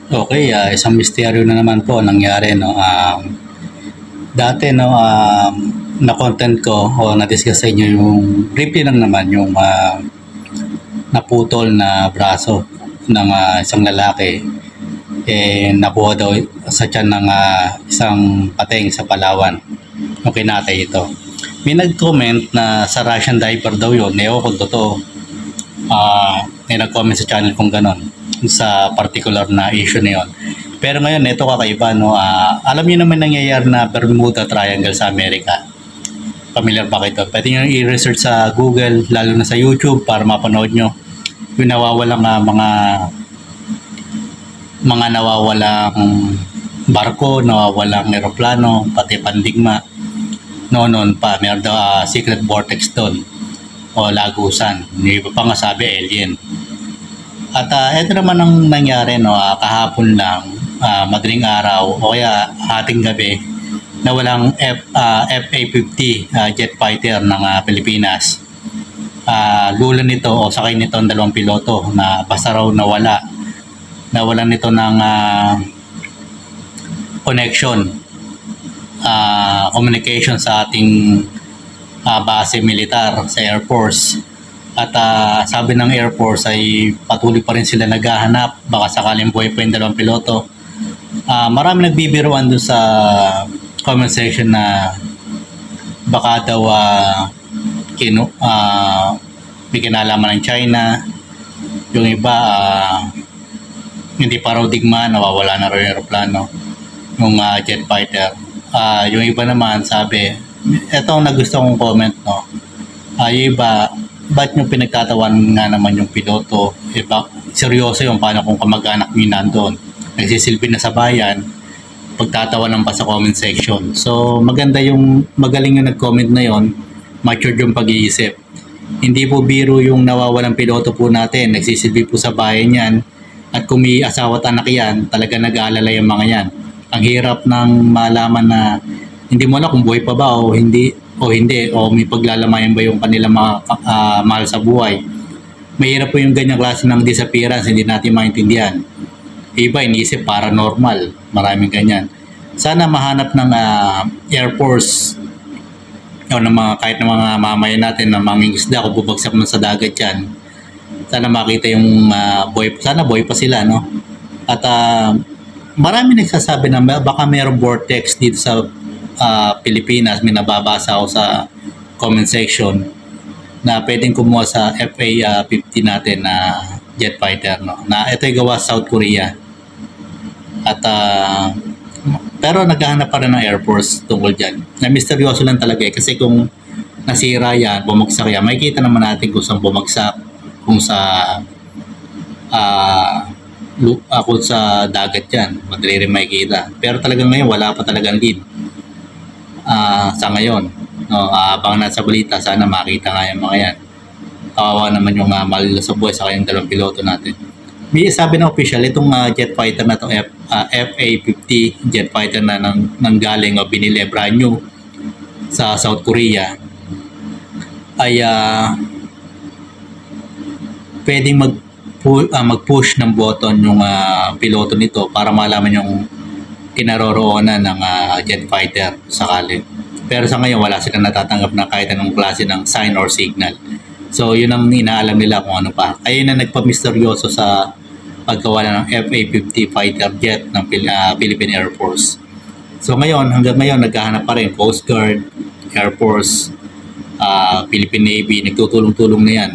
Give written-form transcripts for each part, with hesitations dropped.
Okay, isang misteryo na naman po nangyari, no. Dati, no, na-content ko o na-discuss sa inyo yung briefly lang naman yung naputol na braso ng isang lalaki. Nakuha daw sa tiyan ng isang pateng sa Palawan. Okay, natay ito. May nag-comment na sa Russian diaper daw yun. Ewan kung totoo. May nag-comment sa channel kung ganon sa particular na issue na yun. Pero ngayon, ito kakaiba, no? Alam niyo naman nangyayari na Bermuda Triangle sa Amerika. Familiar ba kayo? Pwede nyo i-research sa Google, lalo na sa YouTube, para mapanood nyo yung nawawalang mga nawawalang barko, nawawalang eroplano, pati pandigma. Noon pa, meron daw secret vortex doon o lagusan. Yung iba pa nga sabi, alien. At ito naman ang nangyari, no, kahapon lang, madaling araw o kaya hating gabi, na walang FA-50 jet fighter ng Pilipinas. Lulan nito o sakay nito ang dalawang piloto na basta raw nawalan nito ng connection, communication sa ating base militar sa Air Force. At sabi ng Air Force ay patuloy pa rin sila naghahanap, baka sakaling buhay pa yung dalawang piloto. Marami nagbibiruan doon sa comment section na baka daw may kinalaman ng China. Yung iba hindi pa raw digma, nawawala na raw yung aeroplano, yung jet fighter. Yung iba naman sabi, eto ang nagusto kong comment, no. Yung iba, ba't nyo pinagtatawan nga naman yung piloto? Seryoso yung paano kung kamag-anak nyo nandoon, nagsisilbi na sa bayan, pagtatawanan pa sa comment section. So magaling yung nag-comment na yon, matured yung pag-iisip. Hindi po biro yung nawawalang piloto po natin, nagsisilbi po sa bayan yan, at kung may asawa at anak yan, talaga nag-aalala yung mga yan. Ang hirap ng malaman na hindi mo alam kung buhay pa ba o hindi, o may paglalamayan ba yung kanilang mga mahal sa buhay. Mahirap po yung ganyang klase ng disappearance, hindi natin maintindihan. Iba iniisip paranormal, maraming ganyan. Sana mahanap ng Air Force o ng kahit ng mga mamayan natin na mangingisda kung bubagsak man sa dagat yan. Sana makita yung sana buhay pa sila, no? At marami nagsasabi na baka mayroong vortex dito sa Pilipinas. May nababasa ako sa comment section na pwedeng kumuha sa FA-50 natin na jet fighter, no? Na ito ay gawa sa South Korea. At pero naghahanap pa rin ng Air Force tungkol dyan. Na misteryoso lang talaga kasi kung nasira yan, bumagsak yan, makikita naman natin kung saan bumagsak, kung sa kung sa dagat yan, madali rin makikita. Pero talagang ngayon wala pa talagang lead sa ngayon, no. Abang nasa balita, sana makita nga yung mga yan. Kawawa naman yung malila sa buhay sa kanyang dalawang piloto natin. May sabi ng official, itong jet fighter na itong FA-50 jet fighter na nanggaling o binili brand new sa South Korea ay pwedeng mag-push ng button yung piloto nito para malaman yung kinaroroonan ng jet fighter sakali. Pero sa ngayon wala silang natatanggap na kahit anong klase ng sign or signal. So yun ang inaalam nila kung ano pa. Kaya na nagpa-misteryoso sa paggawa ng FA-50 fighter jet ng Philippine Air Force. So hanggang ngayon naghahanap pa rin Coast Guard, Air Force, Philippine Navy, nagtutulong-tulong na yan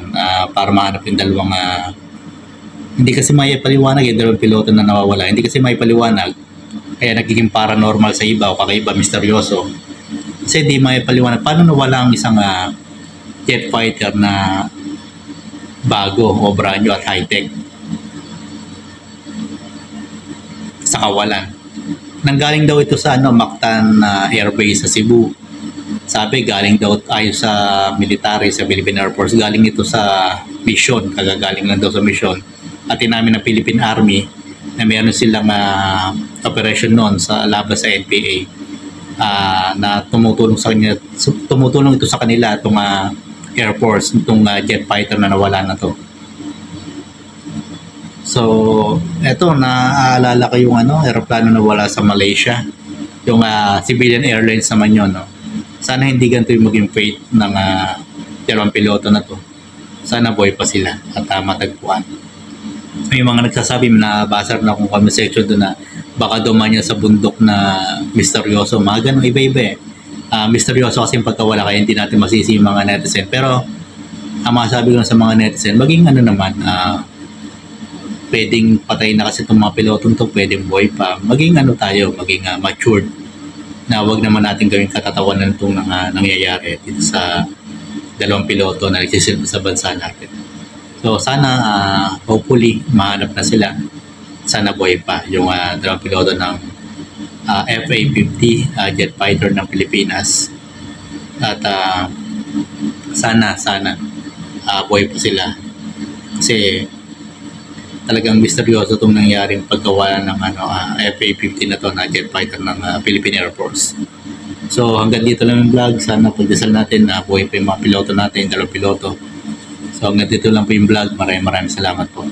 para mahanap yung dalawang hindi kasi may paliwanag yung dalawang piloto na nawawala. Hindi kasi may paliwanag, kaya nagiging paranormal sa iba o kakaiba, misteryoso. Kasi hindi may paliwanag paano nawala ang isang jet fighter na bago o brand new at high-tech sa kawalan. Nanggaling daw ito sa Mactan Air Base sa Cebu. Sabi galing daw ayon sa military sa Philippine Air Force, galing ito sa mission, kagagaling lang daw sa mission. At inamin ng Philippine Army na mayroon silang operation noon sa laban sa NPA, na tumutulong ito sa kanila, itong Air Force, itong jet fighter na nawala na to. So, eto, naaalala ko yung aeroplano na wala sa Malaysia. Yung civilian airlines naman yun, no? Sana hindi ganito yung maging fate ng dalawang piloto na to. Sana buhay pa sila at matagpuan. May mga nagsasabi, nabasa na akong comment section doon na baka duman niya sa bundok na misteryoso. Mga ganun, iba-iba eh. Misteryoso kasi yung pagkawala, kaya hindi natin masisi yung mga netizen. Pero, ang masabi ko sa mga netizen, maging naman, pwedeng patay na kasi itong mga pilotong to, pwedeng buhay pa. Maging tayo, maging matured na wag naman natin gawing katatawanan itong nangyayari dito sa dalawang piloto na nagsisilbi sa bansa natin. So sana hopefully mahanap na sila. Sana buhay pa yung dalawang piloto ng FA-50 jet fighter ng Pilipinas. At sana buhay pa sila. Kasi talagang misteryoso itong nangyaring pagkawala ng FA-50 na to na jet fighter ng Philippine Air Force. So hanggang dito lang yung vlog. Sana pagdasal natin na buhay pa yung mga piloto natin, dalawang piloto. So hanggang dito lang po yung vlog. Maraming salamat po.